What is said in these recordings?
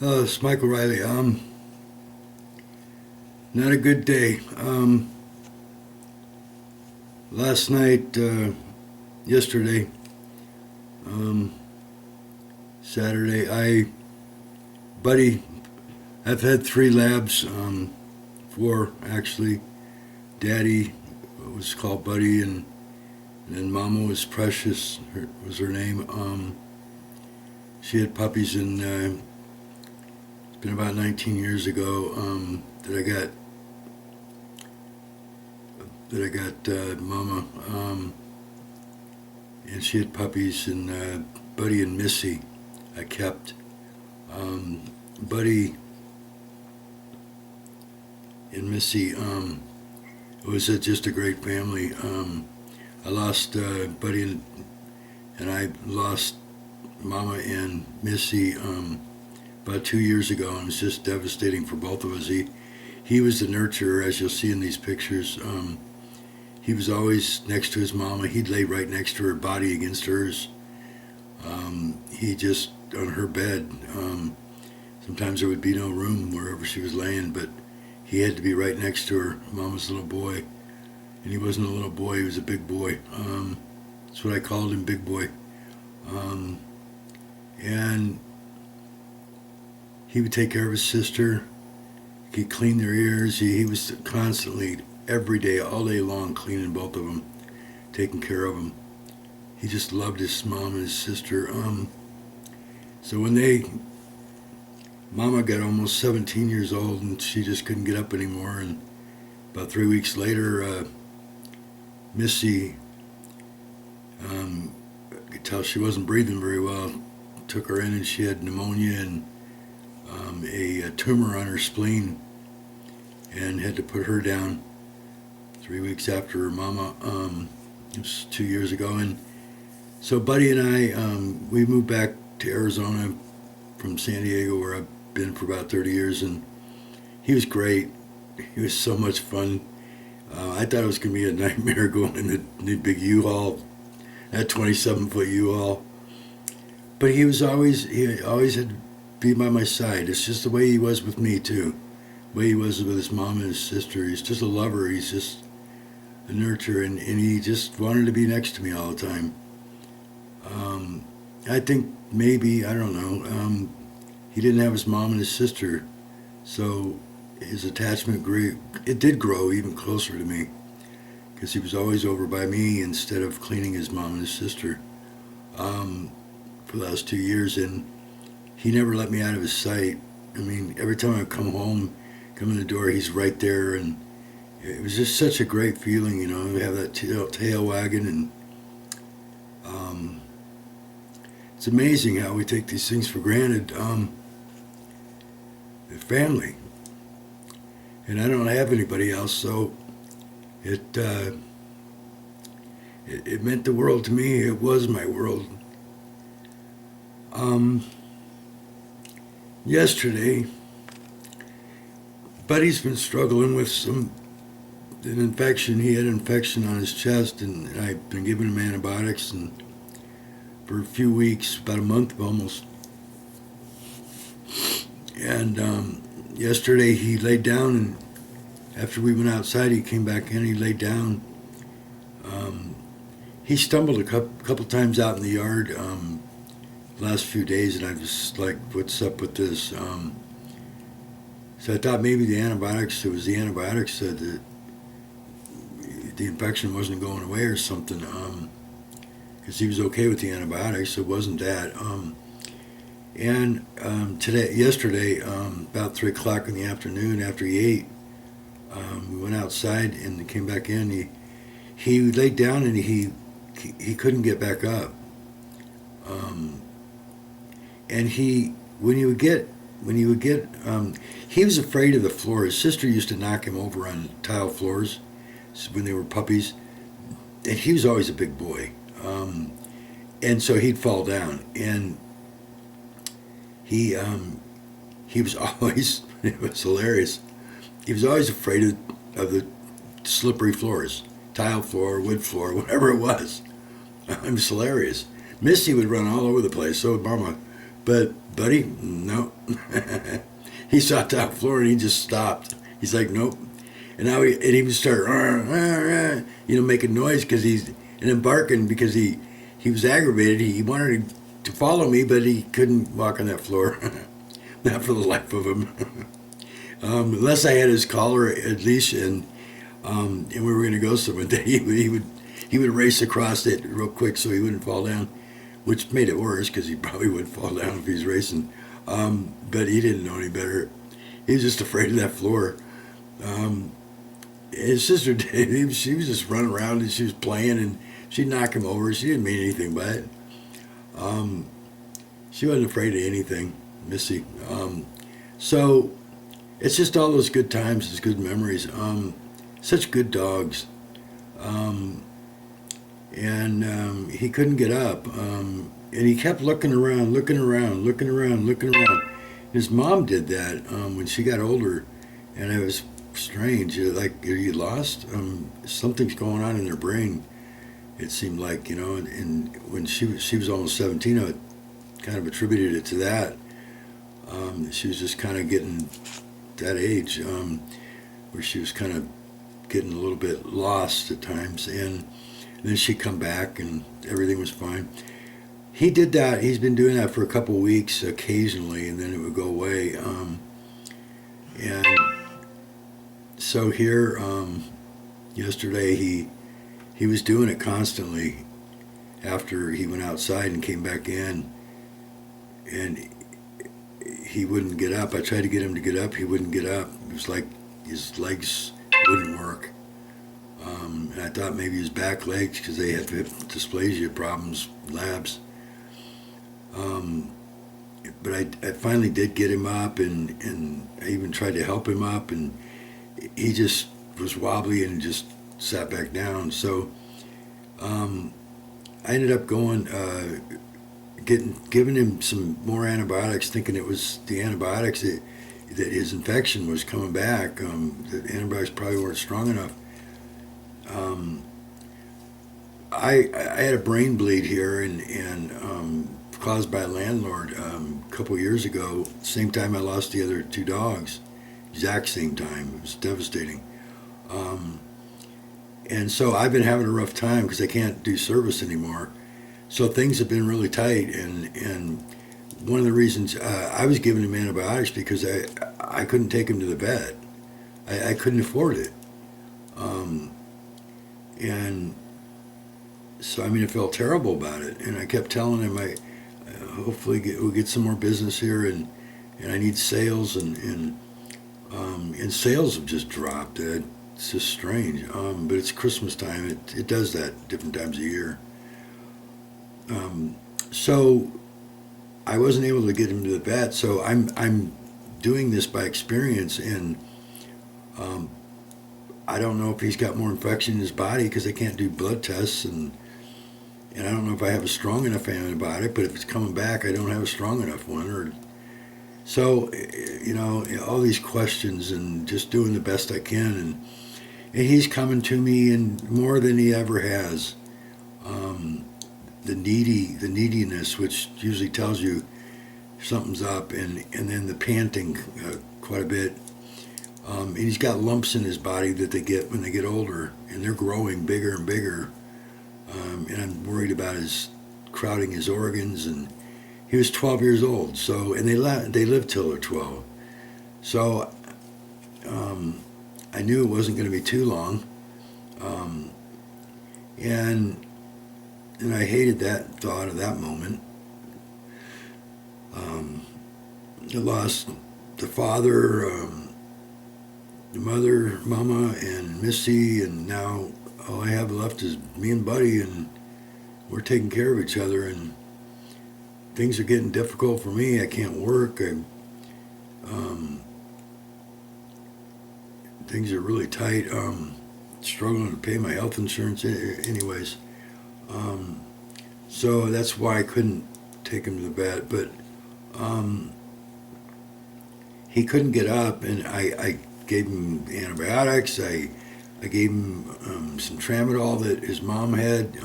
It's Michael Riley. Not a good day. Last night, yesterday, um, Saturday, Buddy, I've had three labs, four actually. Daddy was called Buddy, and then Momma was Precious, was her name. She had puppies, and it's been about 19 years ago that I got Momma, and she had puppies, and Buddy and Missy I kept. Buddy and Missy, it was just a great family. I lost Buddy, and I lost Momma and Missy about 2 years ago, and it was just devastating for both of us. He was the nurturer, as you'll see in these pictures. He was always next to his mama. He'd lay right next to her, body against hers. He just, on her bed, sometimes there would be no room wherever she was laying, but he had to be right next to her, Mama's little boy. And he wasn't a little boy, he was a big boy. That's what I called him, big boy. And he would take care of his sister. He'd clean their ears. He was constantly, every day, all day long, cleaning both of them, taking care of them. He just loved his mom and his sister. So when Mama got almost 17 years old, and she just couldn't get up anymore. And about 3 weeks later, Missy, I could tell she wasn't breathing very well. Took her in, and she had pneumonia and a tumor on her spleen, and had to put her down 3 weeks after her mama. It was 2 years ago, and so Buddy and I, we moved back to Arizona from San Diego, where I've been for about 30 years, and he was great. He was so much fun. I thought it was going to be a nightmare going in the big U-Haul, that 27-foot U-Haul. But he always had to be by my side. It's just the way he was with me, too. The way he was with his mom and his sister. He's just a lover. He's just a nurturer, and he just wanted to be next to me all the time. I think maybe, I don't know, he didn't have his mom and his sister, so his attachment grew. It did grow even closer to me, because he was always over by me instead of cleaning his mom and his sister for the last 2 years, and he never let me out of his sight. I mean, every time I come home, come in the door, he's right there, and it was just such a great feeling, We have that tail wagging, and it's amazing how we take these things for granted. The family, and I don't have anybody else, so it meant the world to me. It was my world. Yesterday, Buddy's been struggling with an infection. He had an infection on his chest, and I've been giving him antibiotics, and for a few weeks, about a month almost. And yesterday he laid down, and after we went outside, he came back in. He laid down. He stumbled a couple times out in the yard last few days, and I was like, "What's up with this?" So I thought maybe it was the antibiotics that the infection wasn't going away or something. Because he was okay with the antibiotics, so it wasn't that. And yesterday, about 3 o'clock in the afternoon, after he ate, we went outside and came back in. He laid down, and he couldn't get back up. And when he would get, he was afraid of the floor. His sister used to knock him over on tile floors when they were puppies, and he was always a big boy. And so he'd fall down, and he was always, it was hilarious, he was always afraid of the slippery floors, tile floor, wood floor, whatever it was. It was hilarious. Missy would run all over the place, so would Mama. But buddy, no. He saw top floor and he just stopped. He's like, nope. And now he would start, making noise because he's, and then barking because he was aggravated. He wanted to follow me, but he couldn't walk on that floor. Not for the life of him. Unless I had his collar at least, and we were going to go somewhere, he would race across it real quick so he wouldn't fall down, which made it worse because he probably would fall down if he's racing. But he didn't know any better. He was just afraid of that floor. His sister did. She was just running around and she was playing and she'd knock him over. She didn't mean anything by it. She wasn't afraid of anything, Missy. So it's just all those good times, those good memories. Such good dogs. And he couldn't get up. And he kept looking around. His mom did that when she got older, and it was strange. Like, are you lost? Something's going on in their brain. It seemed like, and when she was almost 17, I kind of attributed it to that. She was just kind of getting that age where she was kind of getting a little bit lost at times, and then she'd come back and everything was fine. He did that. He's been doing that for a couple weeks occasionally, and then it would go away. And so here, yesterday, he was doing it constantly after he went outside and came back in, and he wouldn't get up. I tried to get him to get up. He wouldn't get up. It was like his legs wouldn't work. And I thought maybe his back legs, because they have hip dysplasia problems, labs. But I finally did get him up, and I even tried to help him up, and he just was wobbly and just sat back down. So I ended up going, giving him some more antibiotics, thinking it was the antibiotics that his infection was coming back. The antibiotics probably weren't strong enough. I had a brain bleed here, and caused by a landlord a couple years ago. Same time I lost the other two dogs, exact same time. It was devastating. And so I've been having a rough time because I can't do service anymore. So things have been really tight, and one of the reasons I was giving him antibiotics because I couldn't take him to the vet. I couldn't afford it. And so, I felt terrible about it. And I kept telling him, hopefully we'll get some more business here, and I need sales, and sales have just dropped. It's just strange. But it's Christmas time. It does that different times of year. So I wasn't able to get him to the vet. So I'm doing this by experience, and I don't know if he's got more infection in his body because they can't do blood tests, and I don't know if I have a strong enough antibiotic, but if it's coming back, I don't have a strong enough one. So, all these questions, and just doing the best I can, and he's coming to me and more than he ever has. The neediness, which usually tells you something's up, and then the panting quite a bit. And he's got lumps in his body that they get when they get older, and they're growing bigger and bigger. And I'm worried about his crowding his organs. And he was 12 years old, so, and they live till they're 12. So I knew it wasn't going to be too long. And I hated that thought of that moment. I lost the father, the mother, Momma, and Missy, and now all I have left is me and Buddy, and we're taking care of each other, and things are getting difficult for me. I can't work. Things are really tight. Struggling to pay my health insurance anyways. So that's why I couldn't take him to the vet, but he couldn't get up, and I gave him antibiotics. I gave him some tramadol that his mom had,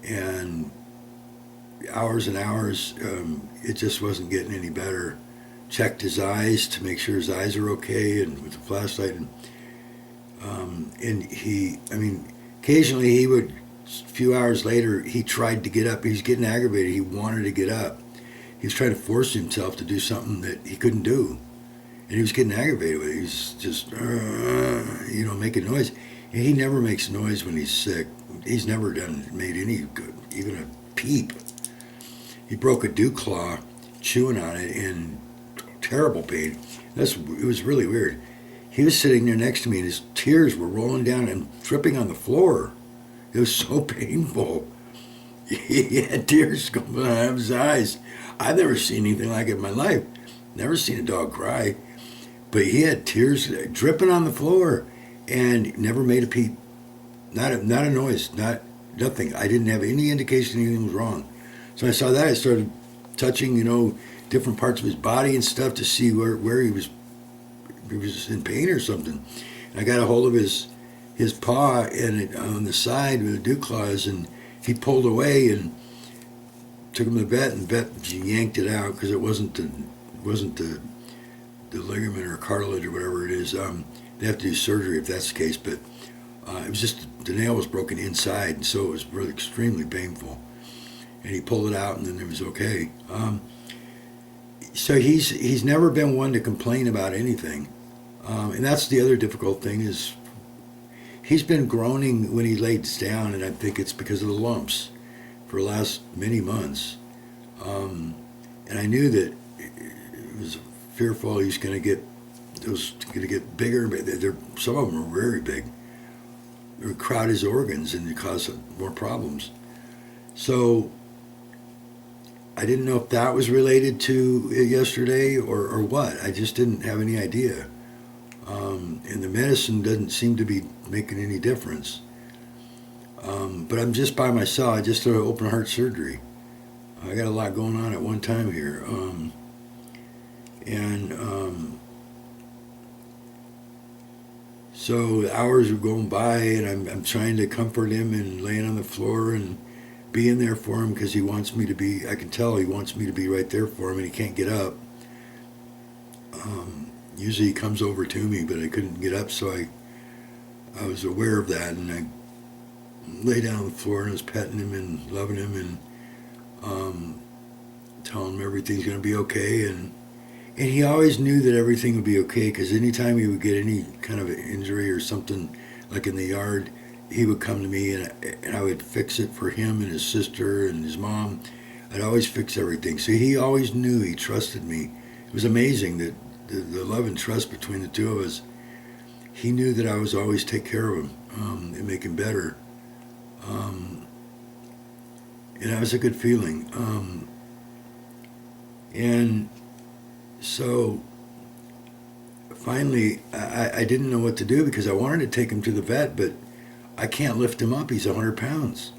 and hours and hours. it just wasn't getting any better. Checked his eyes to make sure his eyes are okay, and with the flashlight, and he, I mean, occasionally he would. A few hours later, he tried to get up. He was getting aggravated. He wanted to get up. He was trying to force himself to do something that he couldn't do, and he was getting aggravated with it. He was just, making noise. And he never makes noise when he's sick. He's never made any good, even a peep. He broke a dew claw, chewing on it in terrible pain. It was really weird. He was sitting there next to me, and his tears were rolling down and dripping on the floor. It was so painful. He had tears coming out of his eyes. I've never seen anything like it in my life. Never seen a dog cry. But he had tears dripping on the floor and never made a peep. Not a noise, nothing. I didn't have any indication anything was wrong. So I saw that. I started touching, different parts of his body and stuff to see where he was in pain or something. And I got a hold of his paw and on the side with the dew claws, and he pulled away and took him to the vet, and the vet yanked it out because it wasn't the ligament or cartilage or whatever it is. They have to do surgery if that's the case, but it was just the nail was broken inside, and so it was really extremely painful. And he pulled it out, and then it was okay. So he's never been one to complain about anything, and that's the other difficult thing is. He's been groaning when he lays down, and I think it's because of the lumps for the last many months. And I knew that it was fearful he was going to get bigger. But some of them are very big. They would crowd his organs and cause more problems. So I didn't know if that was related to yesterday or what. I just didn't have any idea. And the medicine doesn't seem to be making any difference. But I'm just by myself. I just did an open heart surgery. I got a lot going on at one time here. So the hours are going by, and I'm trying to comfort him and laying on the floor and being there for him because he wants me to be, I can tell he wants me to be right there for him, and he can't get up. Usually he comes over to me, but I couldn't get up, so I was aware of that, and I lay down on the floor and was petting him and loving him and telling him everything's going to be okay. And he always knew that everything would be okay because anytime he would get any kind of an injury or something, like in the yard, he would come to me and I would fix it for him and his sister and his mom. I'd always fix everything. So he always knew, he trusted me. It was amazing that the love and trust between the two of us. He knew that I was always take care of him and make him better. And that was a good feeling. And so finally, I didn't know what to do because I wanted to take him to the vet, but I can't lift him up. He's 100 pounds.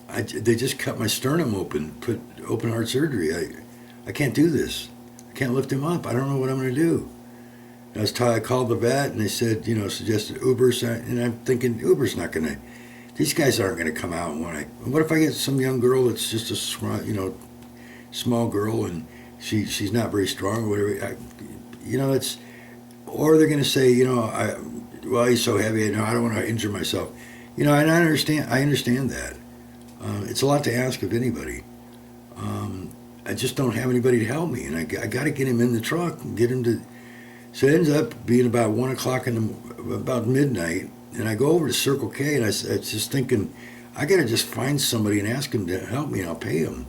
They just cut my sternum open, put open heart surgery. I can't do this. I can't lift him up. I don't know what I'm going to do. And I called the vet, and they said, suggested Uber. And I'm thinking, Uber's not going to, these guys aren't going to come out. What if I get some young girl that's just a small girl, and she's not very strong or whatever? Or they're going to say, he's so heavy, I don't want to injure myself. And I understand that. It's a lot to ask of anybody. I just don't have anybody to help me, and I got to get him in the truck and get him to. So it ends up being about 1 o'clock about midnight, and I go over to Circle K, and I was just thinking, I got to just find somebody and ask him to help me, and I'll pay him.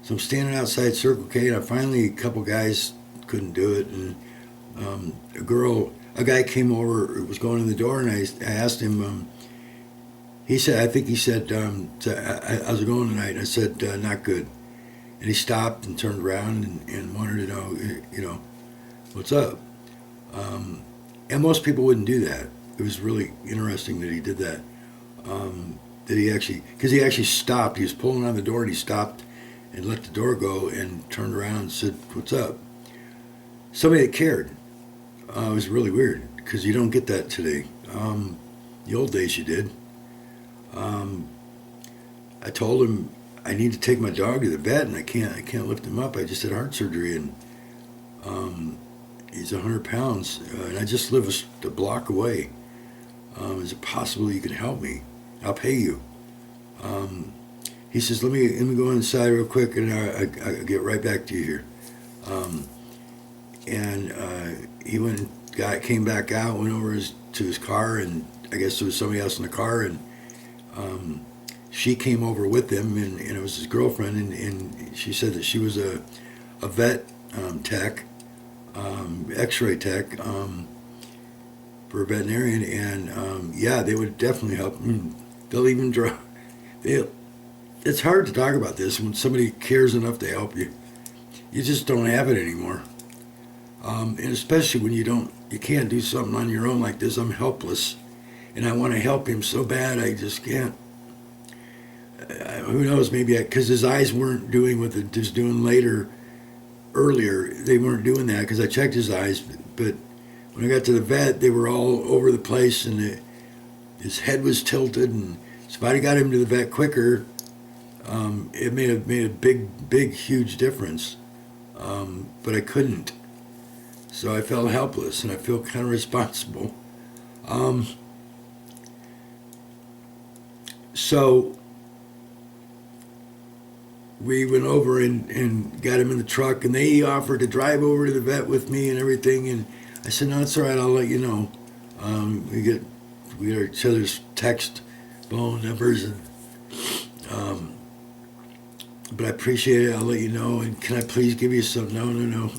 So I'm standing outside Circle K, and a couple guys couldn't do it, and a guy came over, was going in the door, and I asked him. He said, how's it going tonight? And I said, not good. And he stopped and turned around and wanted to know, what's up? And most people wouldn't do that. It was really interesting that he did that. Because he actually stopped. He was pulling on the door, and he stopped and let the door go and turned around and said, what's up? Somebody that cared. It was really weird because you don't get that today. The old days you did. I told him, I need to take my dog to the vet, and I can't lift him up. I just had heart surgery, and he's 100 pounds, and I just live a block away. Is it possible you can help me? I'll pay you. He says, let me go inside real quick, and I'll get right back to you here. He went and came back out, went over to his car, and I guess there was somebody else in the car, and she came over with him, and it was his girlfriend, and she said that she was a vet tech, x-ray tech, for a veterinarian, and yeah, they would definitely help. They'll even draw. It's hard to talk about this when somebody cares enough to help you. You just don't have it anymore, and especially when you can't do something on your own like this. I'm helpless, and I want to help him so bad, I just can't. Who knows? Maybe because his eyes weren't doing what it was doing earlier. They weren't doing that because I checked his eyes, but when I got to the vet, they were all over the place, and his head was tilted. And so if I got him to the vet quicker, it made a big, huge difference. But I couldn't, so I felt helpless, and I feel kind of responsible. So we went over and got him in the truck, and they offered to drive over to the vet with me and everything, and I said, no, it's all right, I'll let you know. We get each other's text phone numbers, and but I appreciate it, I'll let you know, and can I please give you some? No.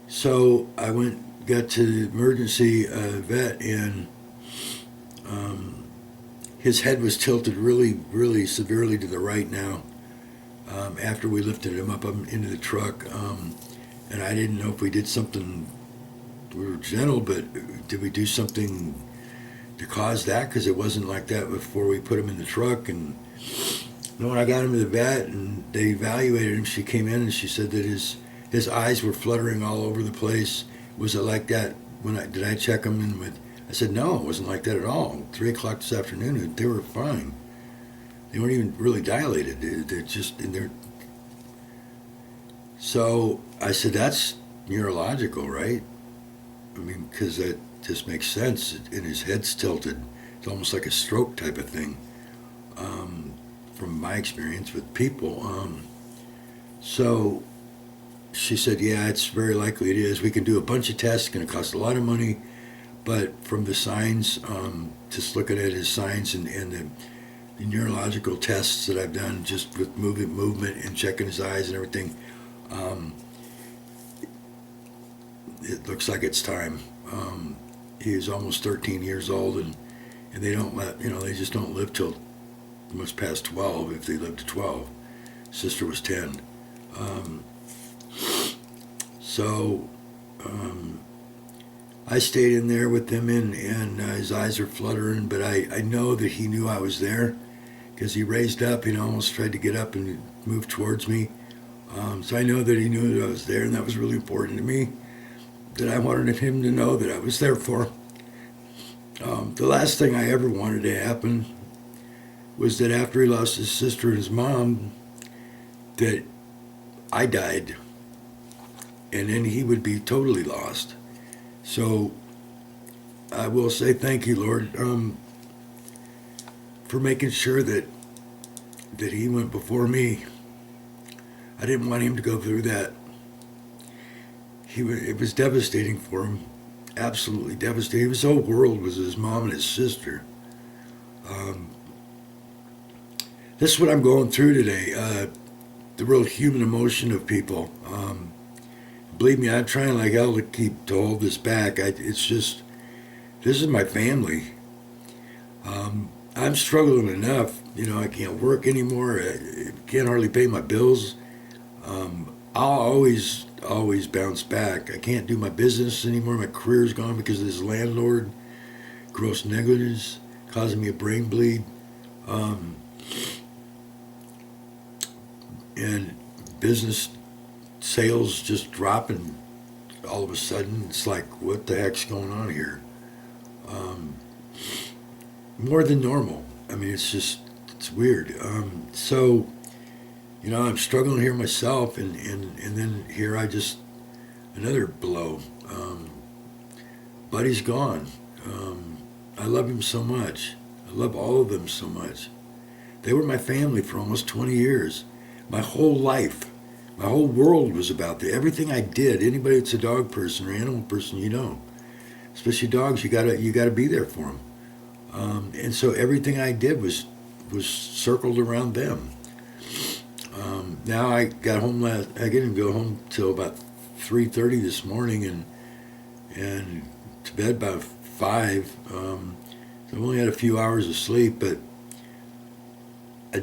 So I got to the emergency vet, and his head was tilted really, really severely to the right now. After we lifted him up into the truck, and I didn't know if we did something. We were gentle, but did we do something to cause that? Because it wasn't like that before we put him in the truck. And when I got him to the vet and they evaluated him, she came in and she said that his eyes were fluttering all over the place. Was it like that did I check him? And I said, no, it wasn't like that at all. 3 o'clock this afternoon, they were fine. They weren't even really dilated. They're just in there. So I said, that's neurological, right? I mean, because that just makes sense. And his head's tilted. It's almost like a stroke type of thing, from my experience with people. So she said, yeah, it's very likely it is. We can do a bunch of tests. It's going to cost a lot of money. But from the signs, just looking at his signs and the neurological tests that I've done just with movement and checking his eyes and everything, it looks like it's time. He is almost 13 years old, and they don't they just don't live till almost past 12 if they live to 12. Sister was 10. I stayed in there with him, and his eyes are fluttering, but I know that he knew I was there because he raised up, almost tried to get up and move towards me. So I know that he knew that I was there, and that was really important to me, that I wanted him to know that I was there for him. The last thing I ever wanted to happen was that after he lost his sister and his mom, that I died, and then he would be totally lost. So I will say thank you, Lord, for making sure that he went before me. I didn't want him to go through that. It was devastating for him, absolutely devastating. His whole world was his mom and his sister. This is what I'm going through today, the real human emotion of people. Believe me, I'm trying like hell to hold this back. It's just, this is my family. I'm struggling enough. I can't work anymore. I can't hardly pay my bills. I'll always bounce back. I can't do my business anymore. My career's gone because of this landlord. Gross negligence, causing me a brain bleed. And business sales just dropping all of a sudden. It's like, what the heck's going on here? More than normal. I mean, it's just It's weird. So, I'm struggling here myself, and then here another blow. Buddy's gone. I love him so much. I love all of them so much. They were my family for almost 20 years. My whole life, my whole world was about them. Everything I did, anybody that's a dog person or animal person, especially dogs, you gotta be there for them. And so everything I did was circled around them. Now I got home I didn't go home till about 3:30 this morning, and to bed by 5. So I've only had a few hours of sleep, but I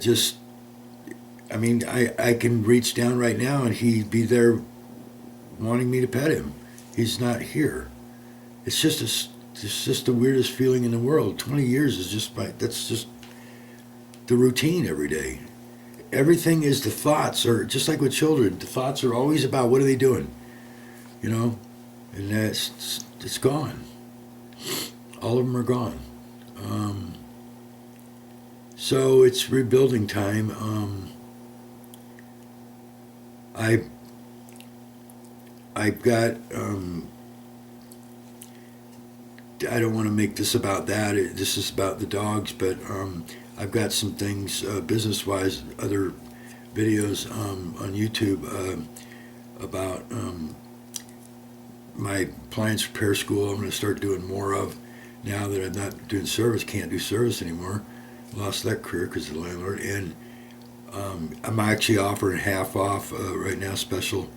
can reach down right now and he'd be there wanting me to pet him. He's not here. It's just the weirdest feeling in the world. 20 years is that's just the routine every day. Everything is the thoughts, are just like with children. The thoughts are always about what are they doing, and it's gone. All of them are gone. So it's rebuilding time. I've got. I don't want to make this about that. This is about the dogs, but I've got some things business-wise, other videos on YouTube about my appliance repair school. I'm going to start doing more of now that I'm not doing service. Can't do service anymore. Lost that career because of the landlord, and I'm actually offering half off right now. Special.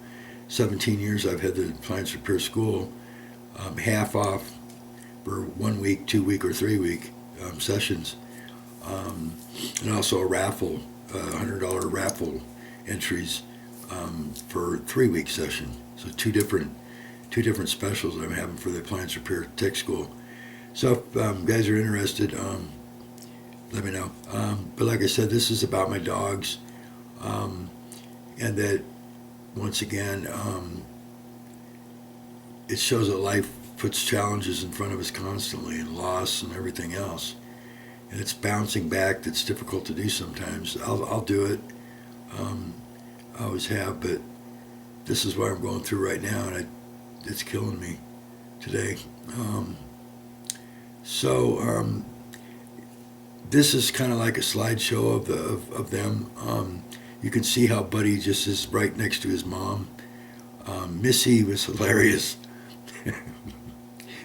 17 years I've had the appliance repair school, half off for 1 week, 2 week, or 3 week sessions, and also a raffle, $100 raffle entries for 3 week session. So two different specials that I'm having for the appliance repair tech school. So if guys are interested, let me know. But like I said, this is about my dogs, and that once again, it shows that life puts challenges in front of us constantly, and loss and everything else. And it's bouncing back that's difficult to do sometimes. I'll do it. I always have, but this is what I'm going through right now, and it's killing me today. This is kind of like a slideshow of them. You can see how Buddy just is right next to his mom. Missy was hilarious.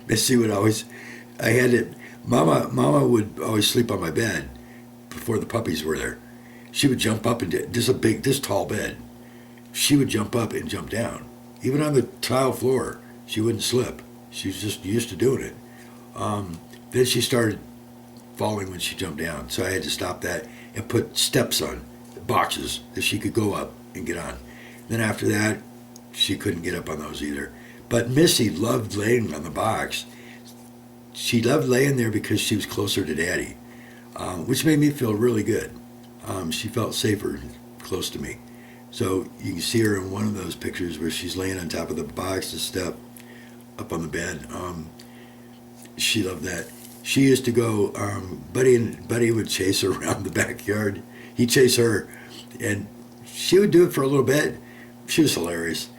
Missy would always, Mama would always sleep on my bed before the puppies were there. She would jump up and this tall bed. She would jump up and jump down. Even on the tile floor, she wouldn't slip. She was just used to doing it. Then she started falling when she jumped down, so I had to stop that and put steps on, boxes that she could go up and get on. Then after that, she couldn't get up on those either. But Missy loved laying on the box. She loved laying there because she was closer to Daddy, which made me feel really good. She felt safer close to me. So you can see her in one of those pictures where she's laying on top of the box, the step up on the bed. She loved that. She used to go, Buddy would chase her around the backyard. He'd chase her, and she would do it for a little bit. She was hilarious.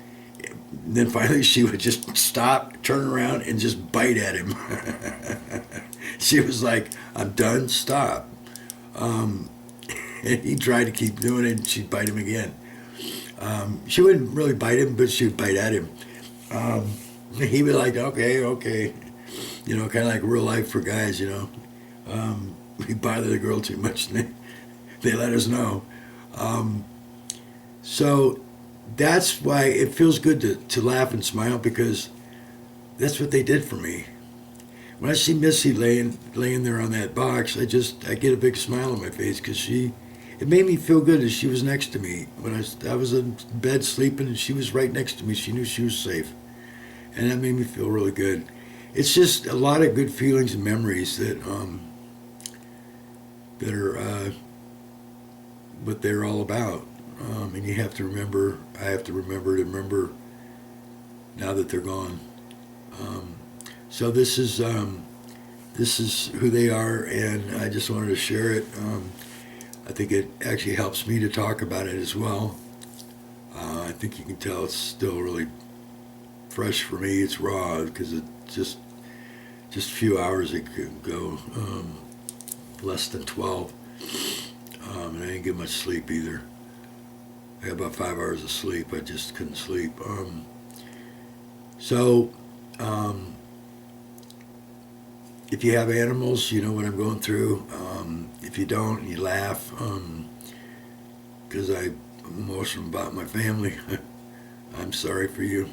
And then finally she would just stop, turn around, and just bite at him. She was like, I'm done, stop. And he tried to keep doing it, and she'd bite him again. She wouldn't really bite him, but she would bite at him. He would like, okay. Kind of like real life for guys, we bother the girl too much, and they let us know. So that's why it feels good to laugh and smile, because that's what they did for me. When I see Missy laying there on that box, I get a big smile on my face, because it made me feel good that she was next to me. When I was in bed sleeping and she was right next to me, she knew she was safe. And that made me feel really good. It's just a lot of good feelings and memories that are what they're all about. And you have to remember, I have to remember now that they're gone. So this is who they are, and I just wanted to share it. I think it actually helps me to talk about it as well. I think you can tell it's still really fresh for me. It's raw because it's just a few hours ago, less than 12, and I didn't get much sleep either. I had about 5 hours of sleep. I just couldn't sleep. So, if you have animals, you know what I'm going through. If you don't, you laugh, because I'm emotional about my family. I'm sorry for you.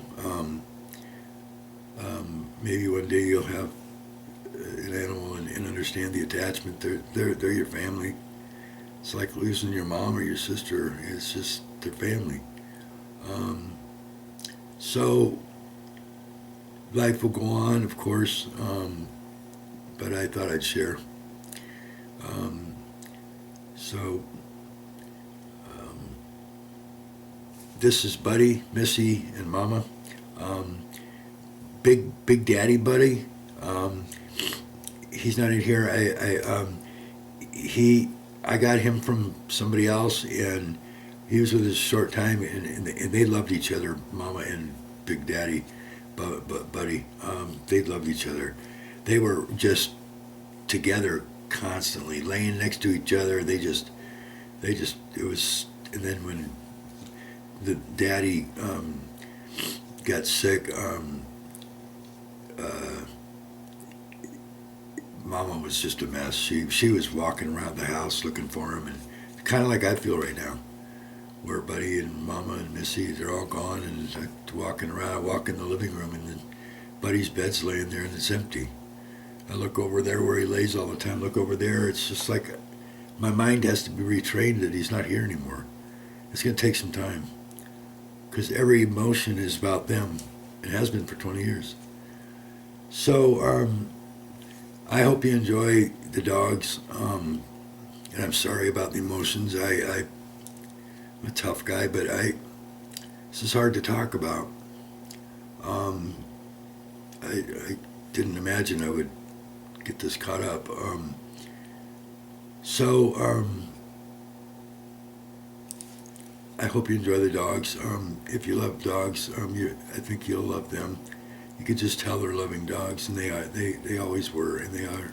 Maybe one day you'll have an animal and understand the attachment. They're your family. It's like losing your mom or your sister. It's just their family. So life will go on, of course, but I thought I'd share. So this is Buddy, Missy, and Momma. Big Daddy Buddy. He's not in here. I got him from somebody else, and he was with us a short time, and they loved each other, Momma and Big Daddy, Buddy. They loved each other. They were just together constantly, laying next to each other. It was, and then when the daddy got sick, Momma was just a mess. She was walking around the house looking for him, and kind of like I feel right now, where Buddy and Momma and Missy, they're all gone, and I'm walking around. I walk in the living room, and then Buddy's bed's laying there, and it's empty. I look over there where he lays all the time. Look over there. It's just like my mind has to be retrained that he's not here anymore. It's going to take some time, because every emotion is about them. It has been for 20 years. So I hope you enjoy the dogs, and I'm sorry about the emotions. I'm a tough guy, but this is hard to talk about. I didn't imagine I would get this caught up. I hope you enjoy the dogs. If you love dogs, I think you'll love them. You could just tell they're loving dogs, and they always were, and they are,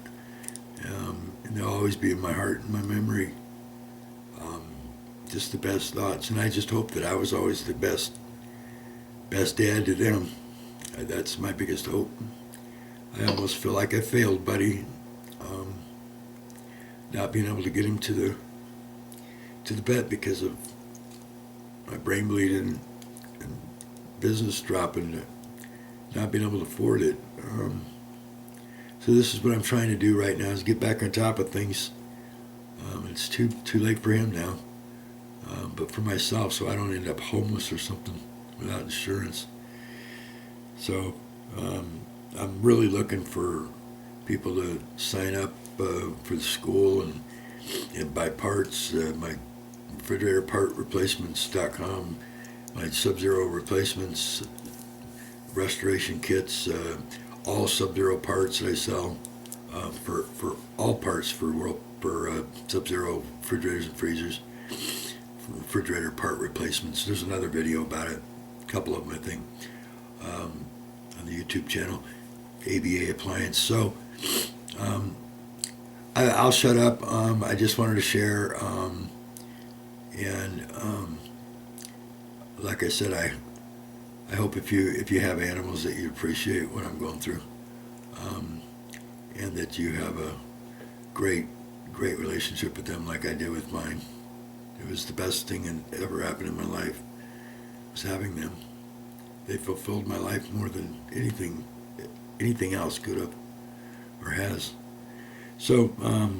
and they'll always be in my heart and my memory. Just the best thoughts, and I just hope that I was always the best dad to them. That's my biggest hope. I almost feel like I failed Buddy, not being able to get him to the vet because of my brain bleeding and business dropping, not being able to afford it. So this is what I'm trying to do right now, is get back on top of things. It's too late for him now, but for myself, so I don't end up homeless or something without insurance. So I'm really looking for people to sign up for the school and buy parts. My refrigerator part replacements.com, my Sub-Zero replacements, restoration kits, all Sub-Zero parts that I sell for all parts for Sub-Zero refrigerators and freezers, refrigerator part replacements. There's another video about it, a couple of them I think, on the YouTube channel, ABA Appliance. So I'll shut up. I just wanted to share, and like I said, I hope if you have animals that you appreciate what I'm going through, and that you have a great relationship with them like I did with mine. It was the best thing that ever happened in my life, was having them. They fulfilled my life more than anything else could have or has. So, all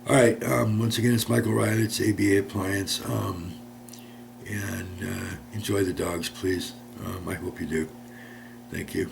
right. Once again, it's Michael Riley. It's ABA Appliance. And enjoy the dogs, please. I hope you do. Thank you.